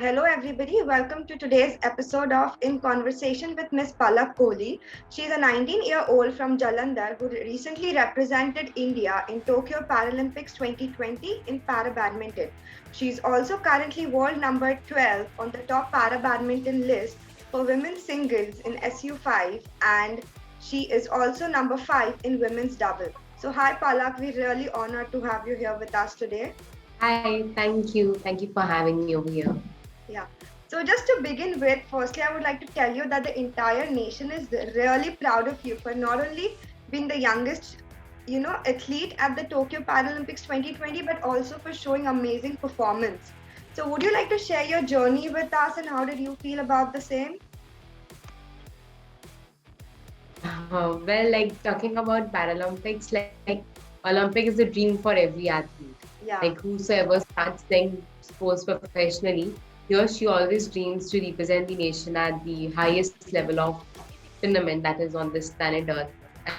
hello everybody. Welcome to today's episode of In Conversation with Miss Palak Kohli. She's a 19-year-old from Jalandhar who recently represented India in Tokyo Paralympics 2020 in para badminton. She's also currently world number 12 on the top para badminton list for women's singles in SU5, and she is also number 5 in women's double. So hi Palak, we're really honored to have you here with us today. Hi, thank you. Thank you for having me over here. Yeah. So just to begin with, firstly, I would like to tell you that the entire nation is really proud of you for not only being the youngest, athlete at the Tokyo Paralympics 2020, but also for showing amazing performance. So would you like to share your journey with us and how did you feel about the same? Talking about Paralympics, Olympic is a dream for every athlete. Yeah. Like whosoever starts playing sports professionally, he or she always dreams to represent the nation at the highest level of tournament that is on this planet Earth,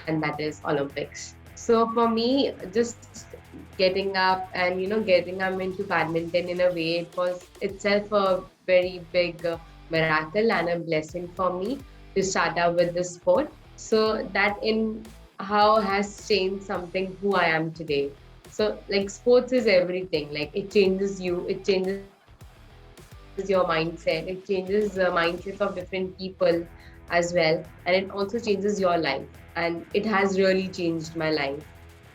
and that is Olympics. So for me, just getting up and getting up into badminton in a way, it was itself a very big miracle and a blessing for me to start out with this sport. So that in how has changed something who I am today. So like sports is everything. Like it changes you, it changes your mindset, it changes the mindsets of different people as well, and it also changes your life. And it has really changed my life.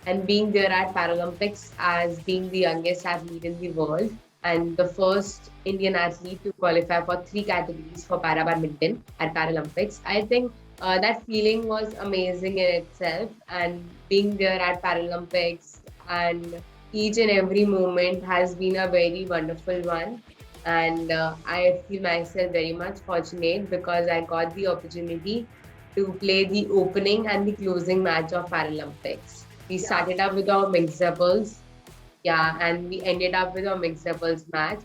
And being there at Paralympics as being the youngest athlete in the world and the first Indian athlete to qualify for three categories for para badminton at Paralympics, I think that feeling was amazing in itself. And being there at Paralympics and each and every moment has been a very wonderful one. And I feel myself very much fortunate because I got the opportunity to play the opening and the closing match of Paralympics. We Yeah. started up with our mixed doubles, yeah, and we ended up with our mixed doubles match.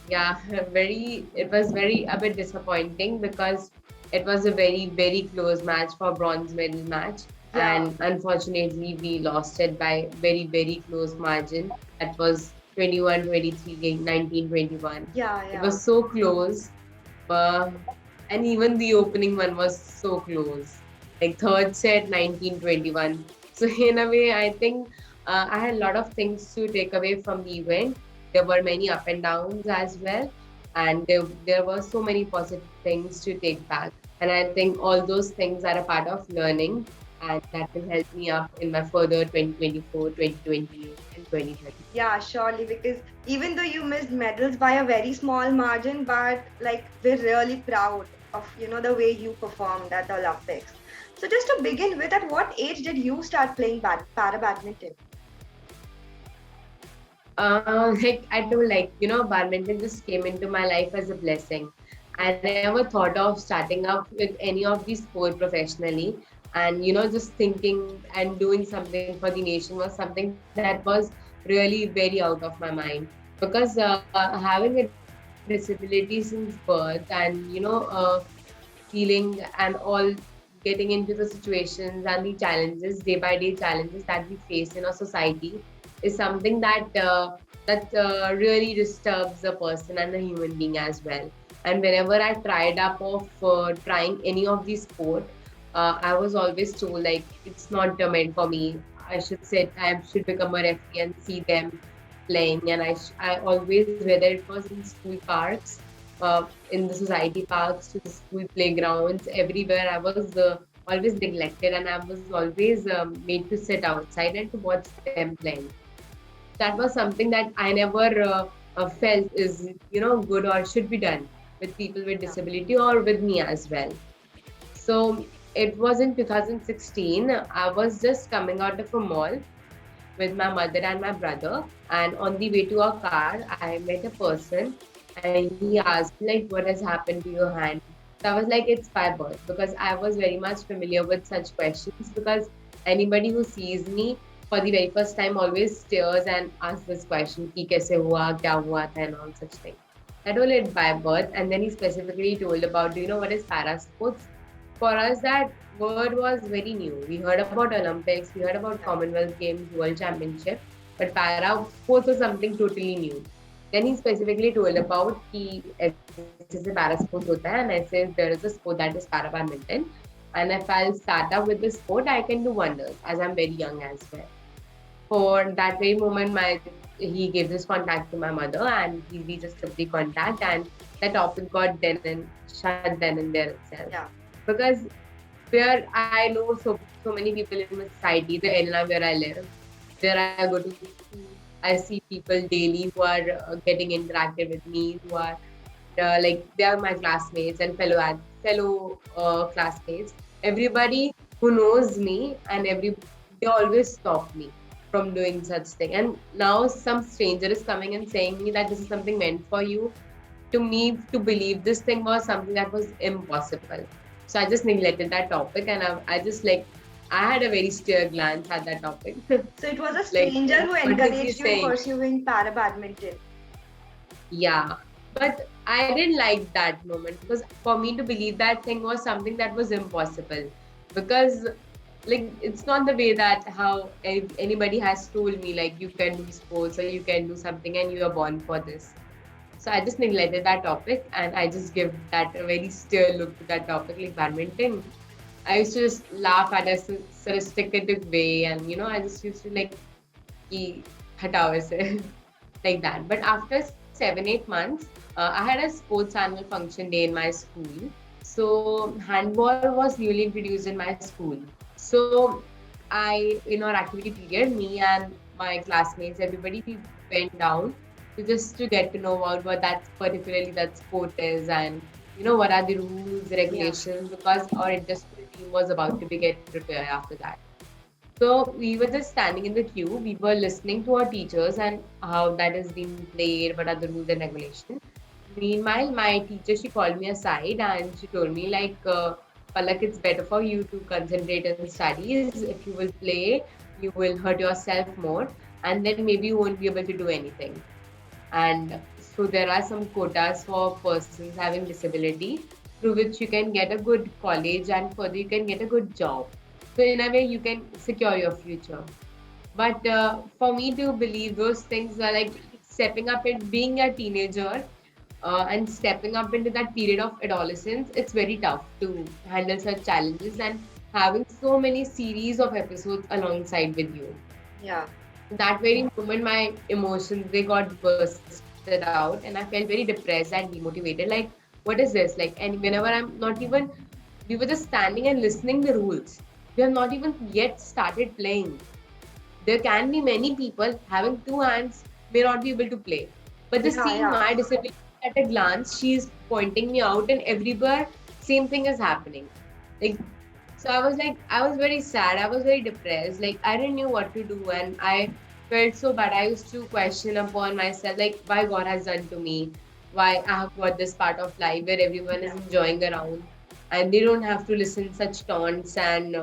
Yeah, it was very a bit disappointing because it was a very close match for bronze medal match. Yeah. And unfortunately, we lost it by very close margin. That was 21-23, 19-21. Yeah. It Yeah. was so close, uh, and even the opening one was so close. Like third set, 19-21. So in a way, I think I had a lot of things to take away from the event. There were many up and downs as well, and there were so many positive things to take back. And I think all those things are a part of learning, and that will help me up in my further 2024, 2028, and 2030. Yeah, surely, because even though you missed medals by a very small margin, but like we're really proud of the way you performed at the Olympics. So just to begin with, at what age did you start playing para badminton? Badminton just came into my life as a blessing. I never thought of starting up with any of these sport professionally. And, just thinking and doing something for the nation was something that was really very out of my mind. Because having a disability since birth and, feeling and all getting into the situations and the challenges, day by day challenges that we face in our society is something that really disturbs a person and a human being as well. And whenever I tried up of trying any of these sport, I was always told like it's not meant for me. I should become a referee and see them playing. And I always, whether it was in school parks, in the society parks, to the school playgrounds, everywhere, I was always neglected, and I was always made to sit outside and to watch them playing. That was something that I never felt is good or should be done with people with Yeah. disability or with me as well. So it was in 2016. I was just coming out of a mall with my mother and my brother, and on the way to our car, I met a person, and he asked me like, "What has happened to your hand?" So I was like, "It's by birth," because I was very much familiar with such questions. Because anybody who sees me for the very first time always stares and asks this question, "Ki kaise hua, kya hua tha," and all such things. I told it by birth, and then he specifically told about, do you know what is para sports? For us, that word was very new. We heard about Olympics, we heard about Commonwealth Games, World Championship, but para sports was something totally new. Then he specifically told about कि ऐसे ऐसे para sports होता है and ऐसे there is a sport that is para badminton, and if I'll start up with this sport I can do wonders as I'm very young as well. For that very moment, he gave this contact to my mother, and we just took the contact, and the topic got then and shut then and there itself. Yeah. Because where I know so many people in my society, the area where I live, there I go to school, I see people daily who are getting interacted with me, who are like they are my classmates and fellow classmates. Everybody who knows me and they always stop me from doing such thing. And now some stranger is coming and saying me that this is something meant for you. To me, to believe this thing was something that was impossible. So I just neglected that topic, and I just like I had a very stare glance at that topic. So it was a stranger who what is he encouraged you saying? pursuing para badminton. Yeah, but I didn't like that moment because for me to believe that thing was something that was impossible. Because like it's not the way that how anybody has told me like you can do sports or you can do something and you are born for this. So I just neglected that topic and I just give that a very stare look to that topic like badminton. I used to just laugh at a sophisticated way, and I just used to like कि हटाओ ऐसे like that. But after 7-8 months, I had a sports annual function day in my school. So handball was newly introduced in my school. So in our activity period, me and my classmates, everybody, we went down to get to know about what particularly that sport is, and what are the rules, regulations, because our industrial team was about to be get prepared after that. So we were just standing in the queue. We were listening to our teachers and how that is being played, what are the rules and regulations. Meanwhile, my teacher, she called me aside and she told me like, Palak, it's better for you to concentrate on studies. If you will play, you will hurt yourself more, and then maybe you won't be able to do anything. And so there are some quotas for persons having disability through which you can get a good college and further you can get a good job. So in a way, you can secure your future. But for me to believe those things are like stepping up and being a teenager and stepping up into that period of adolescence, it's very tough to handle such challenges and having so many series of episodes alongside with you. Yeah. That very moment, my emotions they got bursted out, and I felt very depressed and demotivated. Like, what is this? Like, and whenever I'm not even, we were just standing and listening the rules. We have not even yet started playing. There can be many people having two hands may not be able to play, but just seeing my disability at a glance, she's pointing me out, and everywhere same thing is happening. Like, so I was very sad. I was very depressed. Like I didn't know what to do, and I felt so bad. I used to question upon myself, like why God has done to me, why I have got this part of life where everyone is enjoying around, and they don't have to listen such taunts and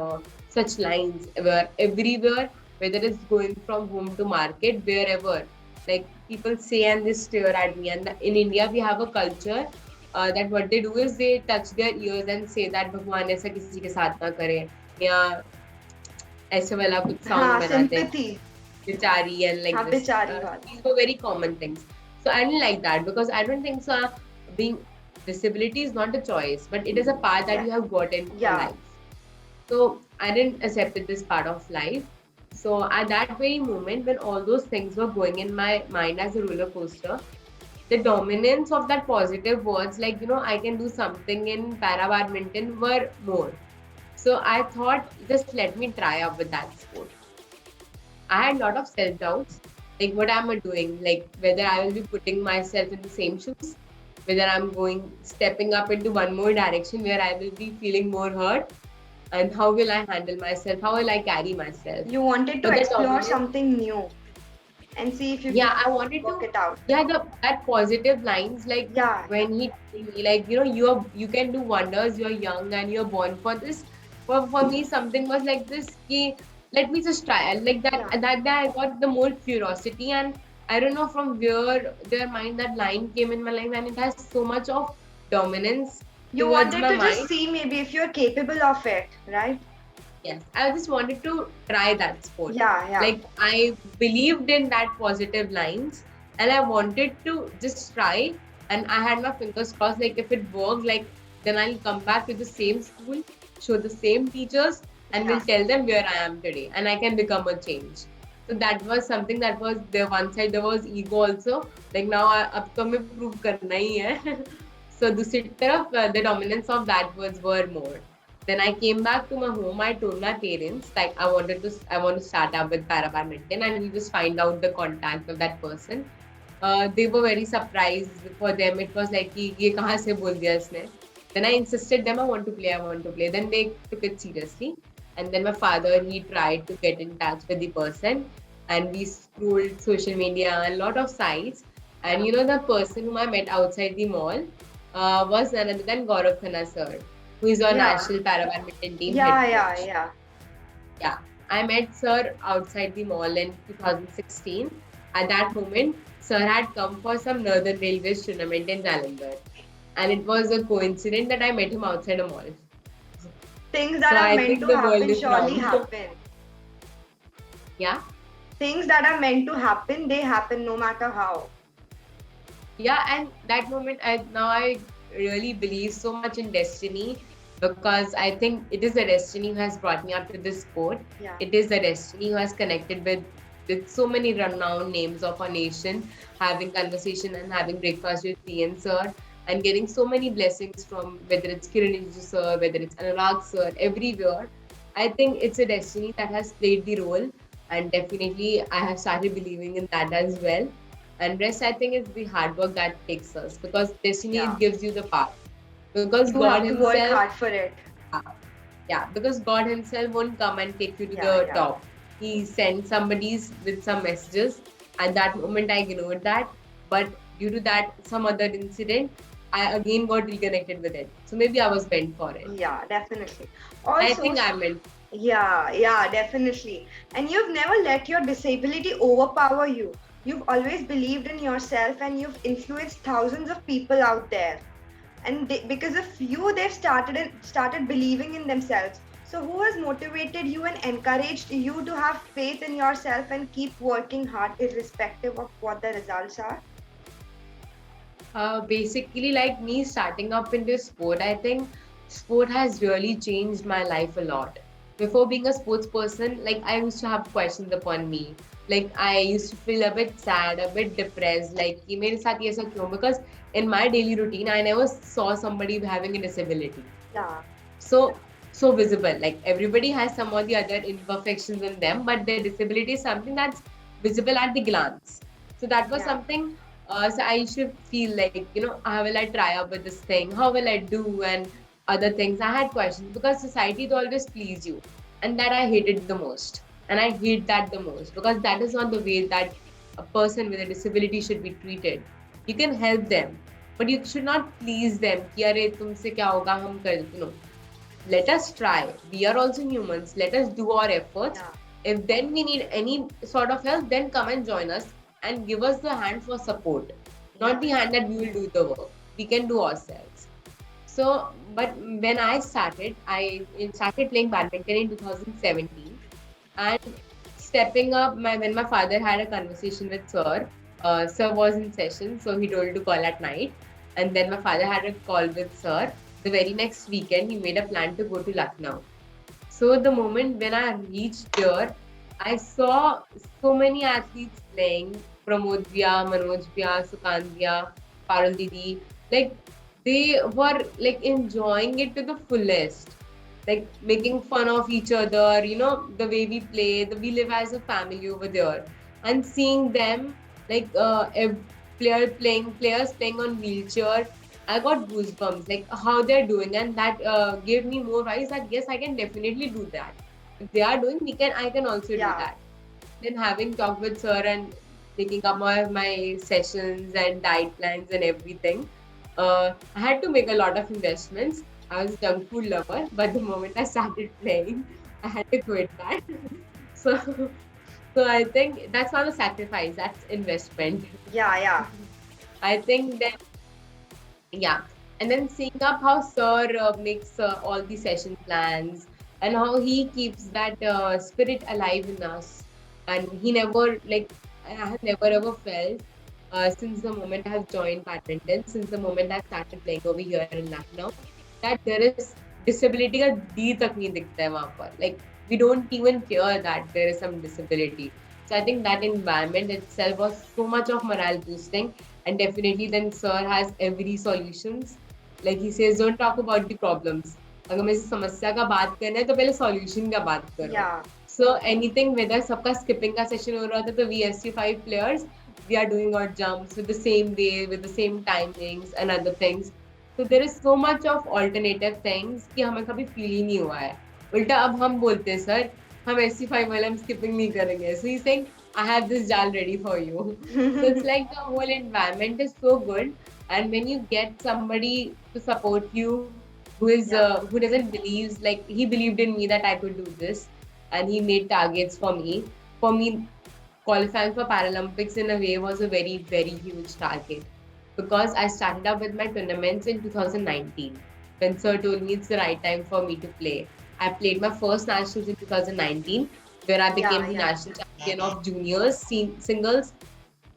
such lines where everywhere, whether it's going from home to market, wherever, like people say and they stare at me. And in India, we have a culture that what they do is they touch their ears and say that भगवान ऐसा किसी के साथ ना करे या ऐसे वाला कुछ sound बनाते हैं बिचारी and like this. These were very common things. So I didn't like that because I don't think so. Being disability is not a choice, but it is a part that you have gotten in life. So I didn't accept this part of life. So at that very moment, when all those things were going in my mind as a roller coaster, the dominance of that positive words like I can do something in para badminton were more. So I thought just let me try up with that sport. I had a lot of self-doubts, like what am I doing, like whether I will be putting myself in the same shoes, whether I'm stepping up into one more direction where I will be feeling more hurt, and how will I handle myself, how will I carry myself. You wanted to explore something new and see if you I wanted work it out. That positive lines like when he told me like you can do wonders, you're young and you're born for this. For me something was like this ki, let me just try like that. That day I got the more curiosity, and I don't know from where their mind that line came in my life, and it has so much of dominance. You wanted to just see maybe if you're capable of it, right? Yes, I just wanted to try that sport. Yeah. Like I believed in that positive lines, and I wanted to just try, and I had my fingers crossed. Like if it worked, like then I'll come back to the same school, show the same teachers, and Yeah. will tell them where I am today, and I can become a change. So that was something that was there. One side there was ego also. Like now, अब तो हमें prove करना ही है. So दूसरी तरफ the dominance of that words were more. Then I came back to my home. I told my parents like I want to start up with para badminton, and we just find out the contact of that person. They were very surprised. For them it was like कि ये कहाँ से बोल दिया इसने. Then I insisted them I want to play, I want to play. Then they took it seriously. And then my father, he tried to get in touch with the person, and we scrolled social media, a lot of sites. And you know, the person whom I met outside the mall was none other than Gaurav Khanna sir, who is our Yeah. national para badminton team Yeah, head yeah, coach. yeah. Yeah, I met sir outside the mall in 2016. At that moment, sir had come for some Northern Railways tournament in Jalandhar, and it was a coincidence that I met him outside a mall. Things So that are I meant think to the world happen is surely round. happen. Yeah. Things that are meant to happen, they happen no matter how. Yeah, and that moment, I really believe so much in destiny, because I think it is the destiny who has brought me up to this sport. Yeah. It is the destiny who has connected with so many renowned names of our nation, having conversation and having breakfast with TN sir, and getting so many blessings from whether it's Kiran Rijiju sir, whether it's Anurag sir, everywhere. I think it's a destiny that has played the role, and definitely I have started believing in that as well. And rest, I think, is the hard work that takes us, because destiny, Yeah. it gives you the path. Because You God have to work Himself, hard for it. yeah, because God Himself won't come and take you to Yeah, the yeah. top. He sends somebody's with some messages. At that moment, I ignored that. But due to that, some other incident, I again got reconnected with it. So maybe I was meant for it. Yeah, definitely. I Also, think I'm meant. yeah, definitely. And you've never let your disability overpower you. You've always believed in yourself and you've influenced thousands of people out there. And because of you, they've started believing in themselves. So, who has motivated you and encouraged you to have faith in yourself and keep working hard, irrespective of what the results are? Basically, like me starting up in this sport, I think sport has really changed my life a lot. Before being a sports person, like I used to have questions upon me. Like I used to feel a bit sad, a bit depressed. Like कि मेरे साथ ये सब क्यों? Because in my daily routine, I never saw somebody having a disability Yeah, so visible. Like everybody has some or the other imperfections in them, but their disability is something that's visible at the glance. So that was yeah, something. So I should feel like, how will I try up with this thing? How will I do? And other things. I had questions, because society will always please you, and that I hated the most. And I hate that the most, because that is not the way that a person with a disability should be treated. You can help them, but you should not please them. कि अरे तुमसे क्या होगा हम कर, let us try. We are also humans. Let us do our efforts. yeah. If then we need any sort of help, then come and join us and give us the hand for support. Not the hand that we will do the work. We can do ourselves. So, but when I started playing badminton in 2017, and stepping up, when my father had a conversation with sir, sir was in session, so he told to call at night. And then my father had a call with sir. The very next weekend, he made a plan to go to Lucknow. So the moment when I reached there, I saw so many athletes playing. Pramod Bhaiya, Manoj Bhaiya, Sukant Bhaiya, Parul Didi. Like they were like enjoying it to the fullest. Like making fun of each other, the way we play, we live as a family over there. And seeing them, like players playing on wheelchair, I got goosebumps, like how they're doing, and that gave me more vibes that yes, I can definitely do that. If they are doing, I can also do Yeah. that. Then having talked with sir and taking up my sessions and diet plans and everything, I had to make a lot of investments. I was a junk food lover, but the moment I started playing, I had to quit that. So, so I think that's not a sacrifice, that's investment. Yeah. I think that, yeah. And then seeing up how Sir makes all the session plans, and how he keeps that spirit alive in us. And he never, like, I have never ever felt since the moment I have joined badminton, since the moment I started playing over here in Lucknow, that there is disability का D तक नहीं दिखता है वहाँ पर. Like we don't even care that there is some disability. So I think that environment itself was so much of morale boosting, and definitely then sir has every solutions. Like he says, don't talk about the problems. अगर मुझे समस्या का बात करना है तो पहले solution का बात करो. Yeah. So anything whether सबका skipping का session हो रहा था तो we SC5 players we are doing our jumps with the same way with the same timings and other things. So there is so much of alternative things कि हमें कभी feel ही नहीं हुआ है. उल्टा अब हम बोलते हैं सर हम SC5 वाले हम skipping नहीं करेंगे. So he's saying I have this jal ready for you. So it's like the whole environment is so good, and when you get somebody to support you who is who doesn't believe, like he believed in me that I could do this, and he made targets for me. For me, qualifying for Paralympics in a way was a very, very huge target because I started up with my tournaments in 2019 when Sir told me it's the right time for me to play. I played my first nationals in 2019 where I became the national champion of juniors, singles,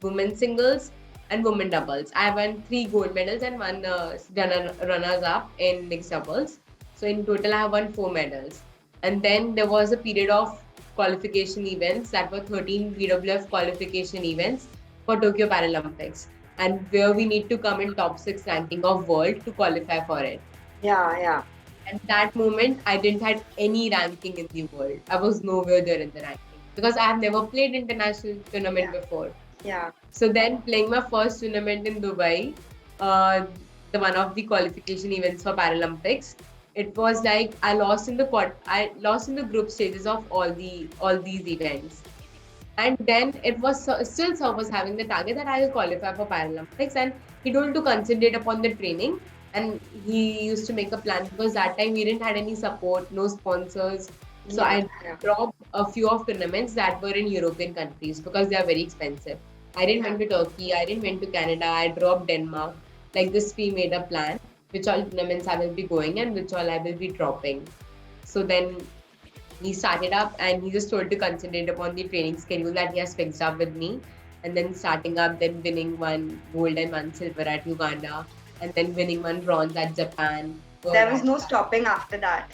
women's singles, and women doubles. I won 3 gold medals and one runners up in mixed doubles. So in total, I have won 4 medals. And then there was a period of qualification events that were 13 BWF qualification events for Tokyo Paralympics, and where we need to come in top 6 ranking of world to qualify for it. Yeah. At that moment, I didn't have any ranking in the world. I was nowhere there in the ranking because I have never played international tournament before. Yeah. So then playing my first tournament in Dubai, the one of the qualification events for Paralympics, it was like I lost in the group stages of all these events. And then it was still Sir was having the target that I will qualify for Paralympics, and he told to concentrate upon the training, and he used to make a plan because that time we didn't had any support, no sponsors. So I dropped a few of tournaments that were in European countries because they are very expensive. I didn't went to Turkey, I didn't went to Canada, I dropped Denmark. Like this, we made a plan which all tournaments I will be going and which all I will be dropping. So then he started up and he just told to concentrate upon the training schedule that he has fixed up with me, and then starting up, then winning 1 gold and 1 silver at Uganda, and then winning 1 bronze at Japan. There was no stopping after that.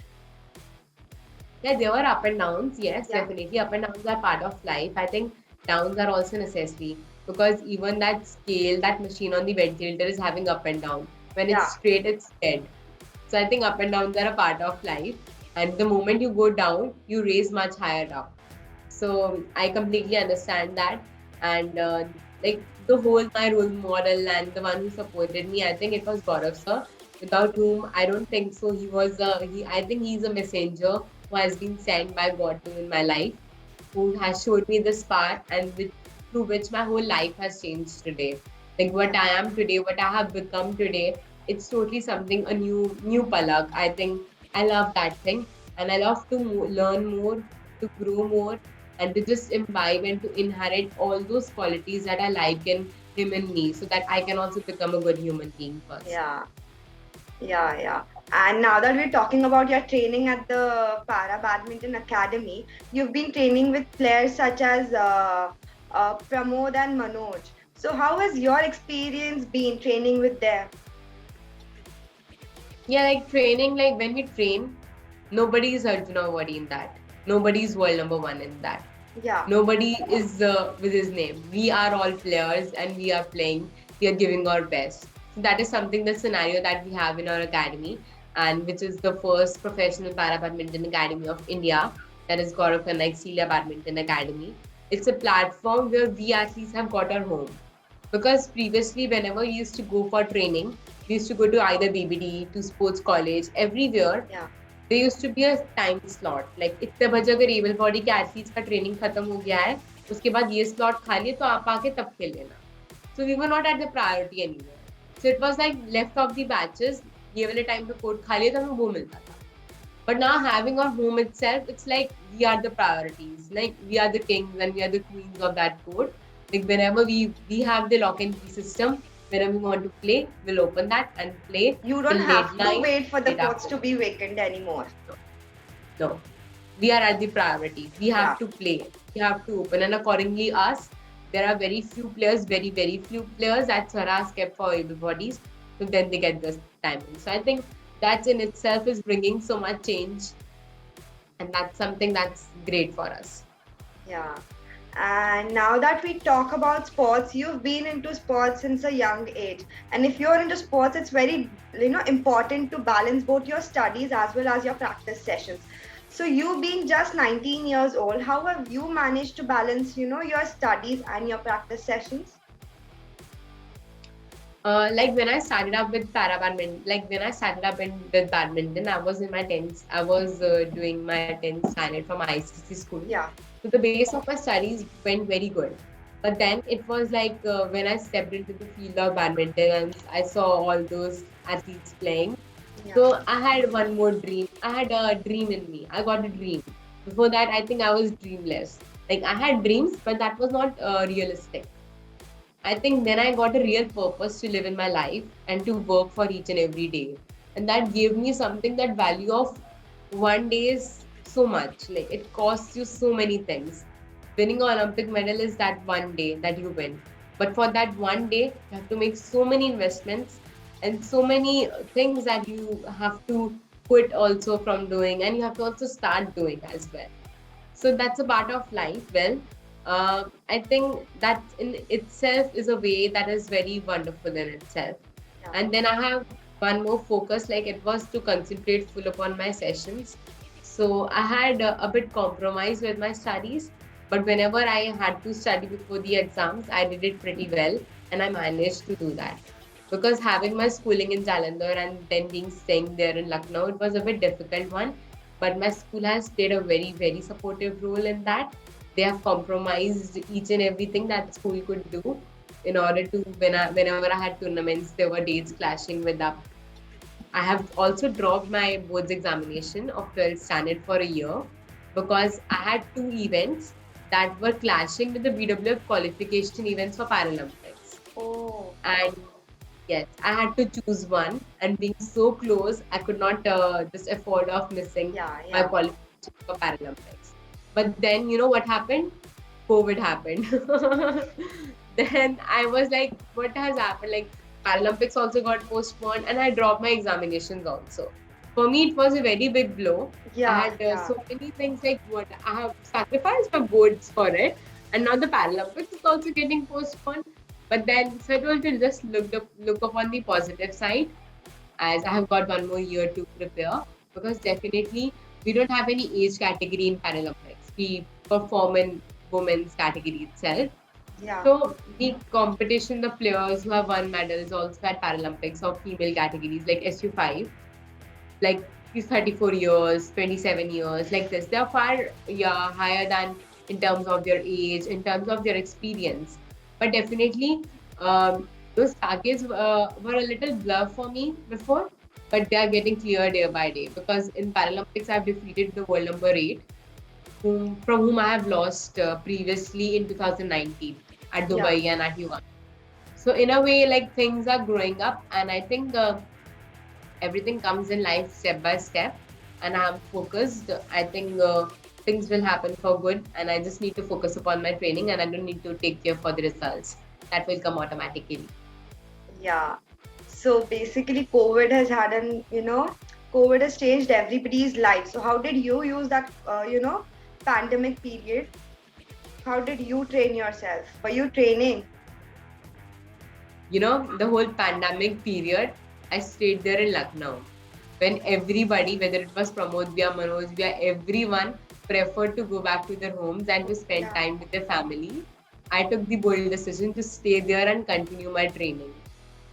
Yeah, there were up and downs. Yes, definitely. Up and downs are part of life. I think downs are also necessary because even that scale, that machine on the ventilator is having up and down. When it's straight, it's dead. So I think up and downs are a part of life. And the moment you go down, you raise much higher up. So I completely understand that. And like the whole my role model and the one who supported me, I think it was Gaurav sir, without whom I don't think so. He was I think he's a messenger who has been sent by God to in my life, who has showed me this path and through which my whole life has changed today. Like what I am today, what I have become today, it's totally something a new Palak. I think I love that thing, and I love to learn more, to grow more, and to just imbibe and to inherit all those qualities that I like in him and me, so that I can also become a good human being first. Yeah. And now that we're talking about your training at the Para Badminton Academy, you've been training with players such as Pramod and Manoj. So how has your experience been training with them? Yeah, like training, like when we train, nobody is Arjuna Awadi in that. Nobody is world number 1 in that. Yeah. Nobody is with his name. We are all players and we are playing. We are giving our best. So that is something, the scenario that we have in our academy, and which is the first professional para badminton academy of India. That is Gaurav Khanna Celia Badminton Academy. It's a platform where we athletes have got our home. Because previously, whenever we used to go for training, we used to go to either BBD, to sports college, everywhere. Yeah. There used to be a time slot. Like इतने बजे अगर able body के athletes का training खत्म हो गया है, उसके बाद ये slot खाली है तो आप आके तब खेल लेना. So we were not at the priority anymore. So it was like left of the batches, ये वाले time पे court खाली है तो हमें वो मिलता था. But now having our home itself, it's like we are the priorities. Like we are the kings and we are the queens of that court. Like whenever we have the lock and key system, whenever we want to play, we'll open that and play. You don't have to wait for the courts to be vacant anymore. No. We are at the priorities. We have to play. We have to open, and accordingly us, there are very few players, very few players that Swaraj kept for everybody's. So then they get this timing. So I think that in itself is bringing so much change, and that's something that's great for us. Yeah. And now that we talk about sports, you've been into sports since a young age. And if you're into sports, it's very, important to balance both your studies as well as your practice sessions. So you being just 19 years old, how have you managed to balance, your studies and your practice sessions? Like when I started up with para badminton, like when I started up with badminton, I was in my 10th. I was doing my 10th standard from ICC school. Yeah. So the base of my studies went very good. But then it was like when I stepped into the field of badminton and I saw all those athletes playing. Yeah. So I had one more dream. I had a dream in me. I got a dream. Before that, I think I was dreamless. Like I had dreams, but that was not realistic. I think then I got a real purpose to live in my life and to work for each and every day. And that gave me something, that value of one day is so much. Like it costs you so many things. Winning an Olympic medal is that one day that you win. But for that one day, you have to make so many investments and so many things that you have to quit also from doing, and you have to also start doing as well. So that's a part of life. Well, I think that in itself is a way that is very wonderful in itself. Yeah. And then I have one more focus, like it was to concentrate full upon my sessions. So I had a bit compromise with my studies, but whenever I had to study before the exams, I did it pretty well, and I managed to do that. Because having my schooling in Jalandhar and then being staying there in Lucknow, it was a bit difficult one. But my school has played a very supportive role in that. They have compromised each and everything that school could do in order to, whenever I had tournaments, there were dates clashing with that. I have also dropped my boards examination of 12th standard for a year because I had two events that were clashing with the BWF qualification events for Paralympics. Oh. And yes, I had to choose one, and being so close, I could not just afford of missing my qualification for Paralympics. But then, you know what happened? COVID happened. Then I was like, what has happened? Like, Paralympics also got postponed, and I dropped my examinations also. For me, it was a very big blow. Yeah. I had so many things, like what I have sacrificed my boards for it, and now the Paralympics is also getting postponed. But then, so it was to just look upon the positive side, as I have got one more year to prepare, because definitely we don't have any age category in Paralympics. We perform in women's category itself. Yeah. So the competition, the players who have won medals also at Paralympics of female categories like SU5, like 34 years, 27 years, like this, they're far higher than in terms of their age, in terms of their experience. But definitely, those targets were a little blur for me before, but they are getting clear day by day, because in Paralympics I've defeated the world number 8, from whom I have lost previously in 2019 at Dubai and at Yuan. So in a way, like things are growing up, and I think everything comes in life step by step, and I'm focused. I think things will happen for good, and I just need to focus upon my training, and I don't need to take care for the results. That will come automatically. Yeah. So basically, COVID has had COVID has changed everybody's life. So how did you use that, pandemic period? How did you train yourself? Were you training? You know, the whole pandemic period, I stayed there in Lucknow. When everybody, whether it was Pramod Bhaiya, Manoj Bhaiya, everyone preferred to go back to their homes and to spend time with their family, I took the bold decision to stay there and continue my training.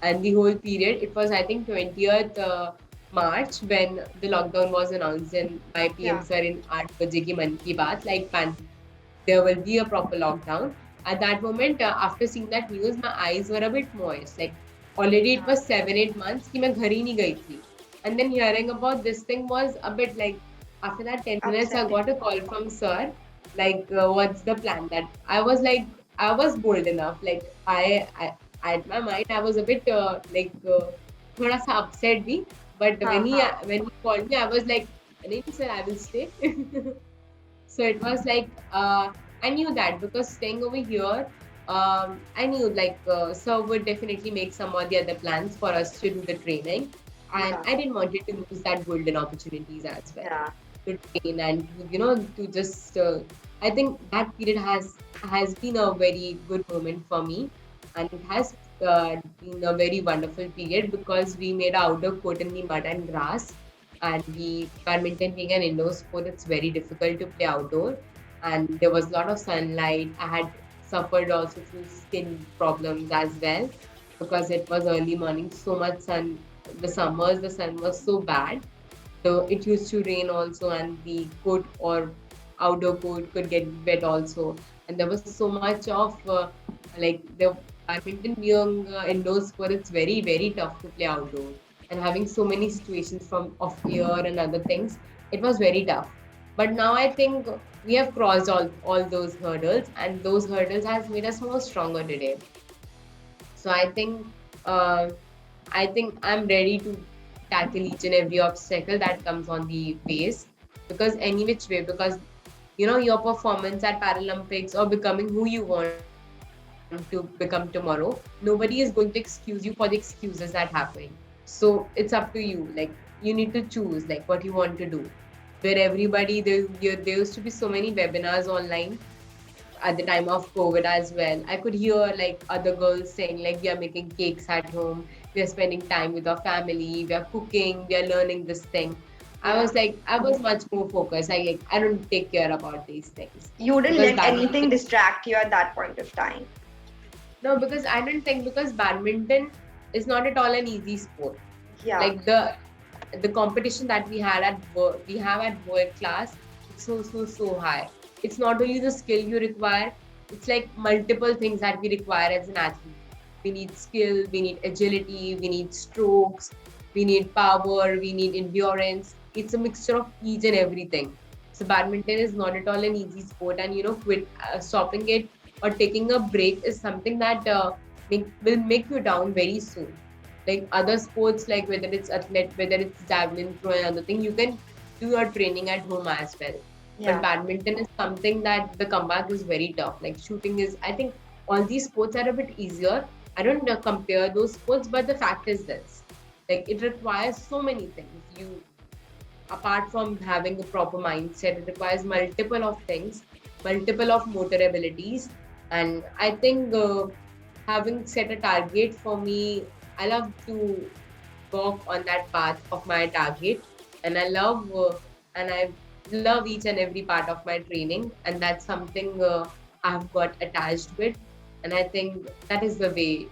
And the whole period, it was I think 20th March when the lockdown was announced and by PM sir in 8 baje ki Man Ki Baat, like there will be a proper lockdown. At that moment, after seeing that news, my eyes were a bit moist. Like already it was 7-8 months कि मैं घर ही नहीं गई थी. And then hearing about this thing was a bit like, after that 10 minutes, I got a call from sir, like, what's the plan? That I was like, I was bold enough. Like, I at my mind, I was a bit thoda sa upset bhi. But when he called me, I was like, "No, sir, I will stay." So it was like, I knew that because staying over here, I knew like sir would definitely make some or the other plans for us to do the training, and Yeah, I didn't want it to lose that golden opportunities as well yeah, to train and to just. I think that period has been a very good moment for me, and it has been a very wonderful period because we made an outdoor court in the mud and grass, and we badminton being an indoor sport, it's very difficult to play outdoor, and there was a lot of sunlight. I had suffered also through skin problems as well because it was early morning, so much sun. The summers, the sun was so bad. So it used to rain also, and the court or outdoor court could get wet also. And there was so much of like the badminton being indoor sport, it's very, very tough to play outdoor. And having so many situations from of air and other things, it was very tough. But now I think we have crossed all those hurdles, and those hurdles has made us more stronger today. So uh, I think I'm ready to tackle each and every obstacle that comes on the ways, because any which way, because your performance at Paralympics or becoming who you want to become tomorrow, nobody is going to excuse you for the excuses that happen. So it's up to you. Like, you need to choose like what you want to do. Where everybody there used to be so many webinars online at the time of COVID as well. I could hear like other girls saying like we are making cakes at home, we are spending time with our family, we are cooking, we are learning this thing. I yeah. was like, I was much more focused. I don't take care about these things You didn't because let badminton. anything distract you at that point of time. No, because I don't think because badminton is not at all an easy sport. Yeah, Like the competition that we have at world class, it's so high. It's not only the skill you require, it's like multiple things that we require as an athlete. We need skill, we need agility, we need strokes, we need power, we need endurance. It's a mixture of each and everything. So badminton is not at all an easy sport, and stopping it or taking a break is something that will make you down very soon. Like other sports, like whether it's athlete, whether it's javelin throw and other thing, you can do your training at home as well. But yeah. badminton is something that the comeback is very tough. Like shooting is, I think all these sports are a bit easier. I don't compare those sports, but the fact is this: like it requires so many things. You, apart from having a proper mindset, it requires multiple of things, multiple of motor abilities, and I think having set a target for me, I love to work on that path of my target, and I love each and every part of my training, and that's something I've got attached with, and I think that is the way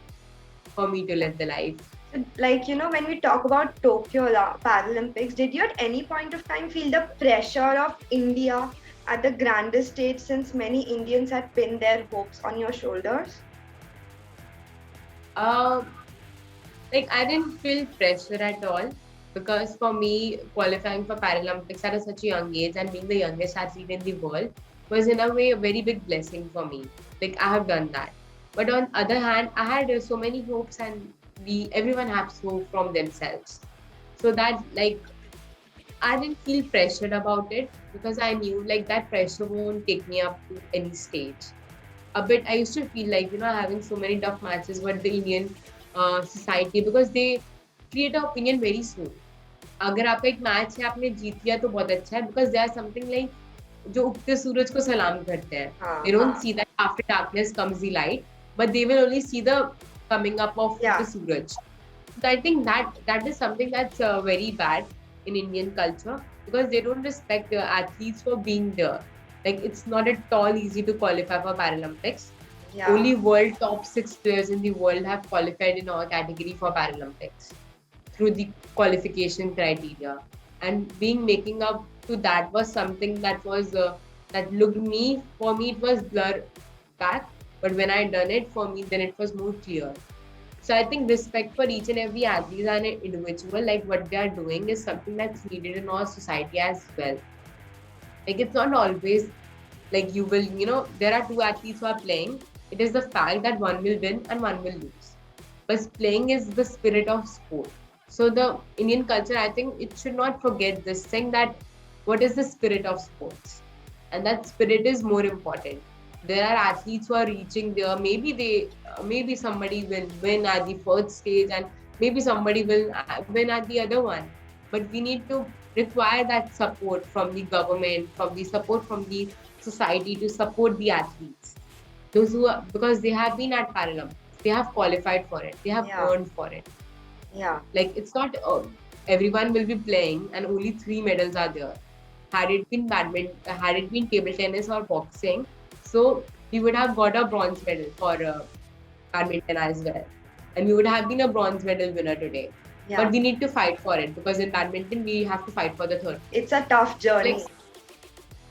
for me to live the life. So, like, when we talk about Tokyo Paralympics, did you at any point of time feel the pressure of India at the grandest stage since many Indians had pinned their hopes on your shoulders? Uh, like I didn't feel pressure at all because for me, qualifying for Paralympics at such a young age and being the youngest athlete in the world was in a way a very big blessing for me. Like I have done that. But on other hand, I had so many hopes, and we everyone has hope from themselves. So that like I didn't feel pressured about it because I knew like that pressure won't take me up to any stage. A bit I used to feel like having so many tough matches with the Indian society because they create an opinion very soon. अगर आपका एक match है आपने जीत लिया तो बहुत अच्छा है because there are something like जो उगते सूरज को सलाम करते हैं. हाँ, They don't हाँ. see that after darkness comes the light, but they will only see the coming up of Yeah. the suraj. So I think that is something that's very bad in Indian culture because they don't respect the athletes for being there. Like it's not at all easy to qualify for Paralympics. Yeah. Only world top 6 players in the world have qualified in our category for Paralympics through the qualification criteria. And being making up to that was something that was that looked me for me it was blur back, but when I done it for me then it was more clear. So I think respect for each and every athlete and an individual, like what they are doing, is something that's needed in our society as well. Like it's not always like there are two athletes who are playing. It is the fact that one will win and one will lose. But playing is the spirit of sport. So the Indian culture, I think it should not forget this thing that what is the spirit of sports? And that spirit is more important. There are athletes who are reaching there. Maybe somebody will win at the first stage, and maybe somebody will win at the other one. But we need to require that support from the government, from the support from the society to support the athletes. Those who are, because they have been at Paralympics, they have qualified for it, they have Yeah. earned for it. Yeah. Like it's not everyone will be playing and only 3 medals are there. Had it been badminton, had it been table tennis or boxing, so we would have got a bronze medal for badminton as well, and we would have been a bronze medal winner today. Yeah. But we need to fight for it because in badminton we have to fight for the third. It's a tough journey. Like,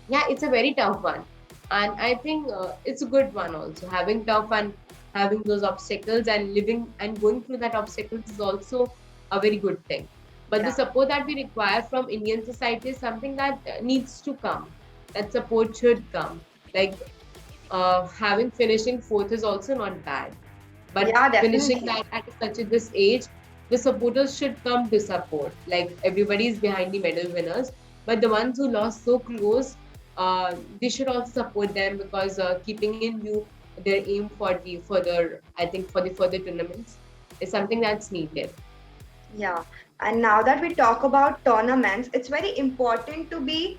yeah, it's a very tough one, and I think it's a good one also. Having tough and having those obstacles and living and going through that obstacles is also a very good thing. But the Yeah. support that we require from Indian society is something that needs to come. That support should come. Like having finishing fourth is also not bad, but Yeah, finishing definitely. that at such a this age, the supporters should come to support. Like everybody is behind the medal winners, but the ones who lost so close, they should also support them because keeping in view their aim for the further, I think for the further tournaments is something that's needed. Yeah. And now that we talk about tournaments, it's very important to be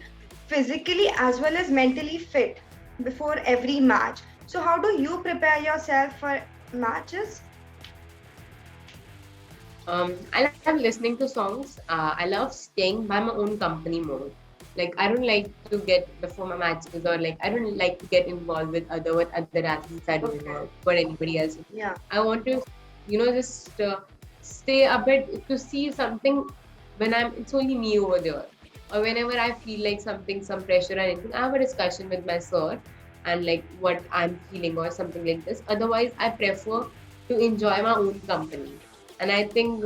physically as well as mentally fit before every match. So, how do you prepare yourself for matches? I love listening to songs. I love staying by my own company more. Like I don't like to get before my matches, or like I don't like to get involved with what other athletes are doing Okay. or what anybody else is doing. Yeah. I want to, just stay a bit to see something when it's only me over there, or whenever I feel like something, some pressure or anything. I have a discussion with my sir and like what I'm feeling or something like this. Otherwise, I prefer to enjoy my own company. And I think,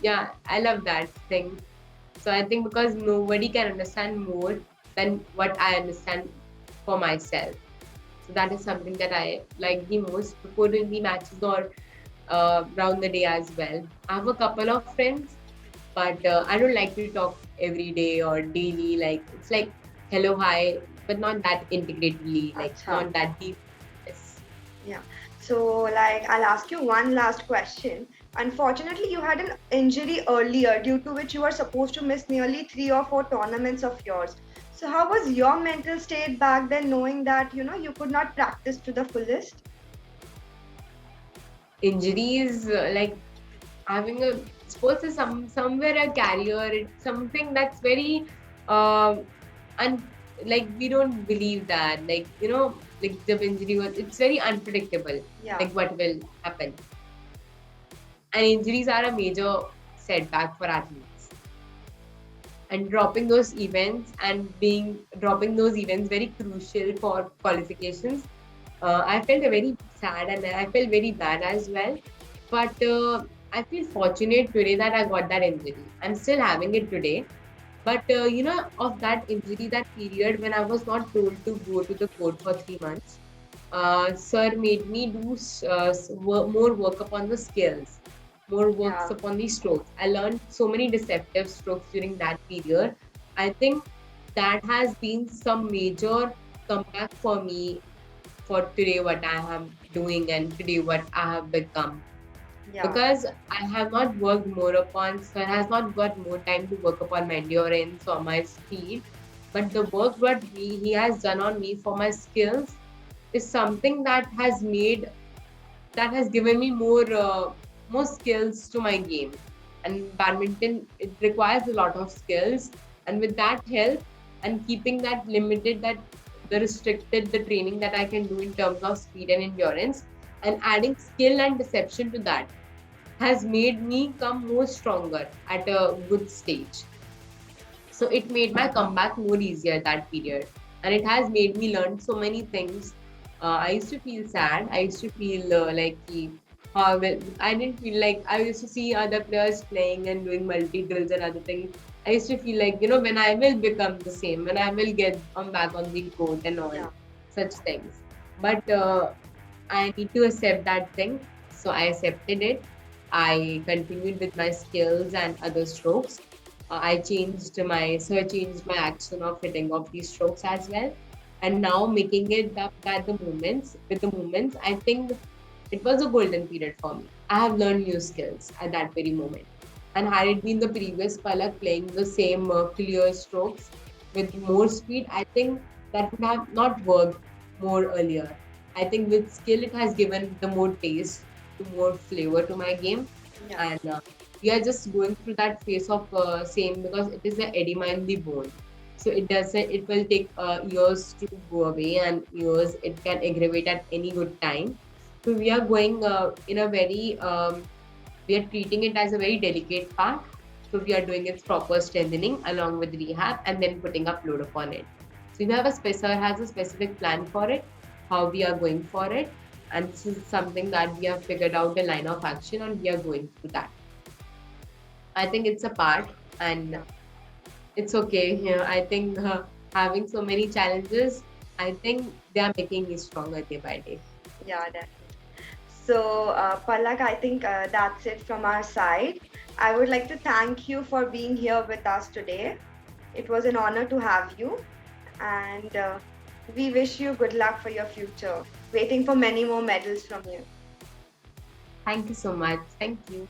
yeah, I love that thing. So I think because nobody can understand more than what I understand for myself. So that is something that I like the most before doing the matches or around the day as well. I have a couple of friends, but I don't like to talk every day or daily. Like it's like hello, hi, but not that integratedly, like Acha. not that deep. Yes. Yeah. So, like, I'll ask you one last question. Unfortunately, you had an injury earlier due to which you were supposed to miss nearly 3 or 4 tournaments of yours. So, how was your mental state back then, knowing that you could not practice to the fullest? Injuries, like having a sports is somewhere a career. It's something that's very and like we don't believe that, like like the injury was, it's very unpredictable. Yeah. Like what will happen, and injuries are a major setback for athletes, and dropping those events very crucial for qualifications. I felt very sad and I felt very bad as well. But I feel fortunate today that I got that injury. I'm still having it today. But of that injury, that period when I was not told to go to the court for 3 months, sir made me do more work upon the skills, more works Yeah. upon the strokes. I learned so many deceptive strokes during that period. I think that has been some major comeback for me for today what I am doing and today what I have become. Yeah. Because I have not worked more upon, so I has not got more time to work upon my endurance or my speed. But the work what he has done on me for my skills is something that has given me more skills to my game. And badminton, it requires a lot of skills, and with that help and keeping that limited, that the restricted the training that I can do in terms of speed and endurance, and adding skill and deception to that has made me come more stronger at a good stage. So it made my comeback more easier that period, and it has made me learn so many things. I used to feel sad. I used to feel well, I didn't feel like I used to see other players playing and doing multi drills and other things. I used to feel like when I will become the same, when I will get back on the court and all Yeah. such things. But I need to accept that thing. So I accepted it. I continued with my skills and other strokes. Sir changed my action of hitting off these strokes as well. and now making it up at the moments with the moments, I think it was a golden period for me. I have learned new skills at that very moment. And had it been the previous Palak playing the same clear strokes with more speed, I think that would have not worked more earlier. I think with skill, it has given the more taste, the more flavor to my game. Yeah. And we are just going through that phase of same because it is the edema in the bone. So it will take years to go away, and years it can aggravate at any good time. So we are going in a very, we are treating it as a very delicate part. So we are doing its proper strengthening along with rehab and then putting up load upon it. So we have a has a specific plan for it, how we are going for it. And this is something that we have figured out a line of action and we are going through that. I think it's a part and it's okay. I think having so many challenges, I think they are making me stronger day by day. Yeah, definitely. So, Palak, I think that's it from our side. I would like to thank you for being here with us today. It was an honor to have you, and we wish you good luck for your future. Waiting for many more medals from you. Thank you so much. Thank you.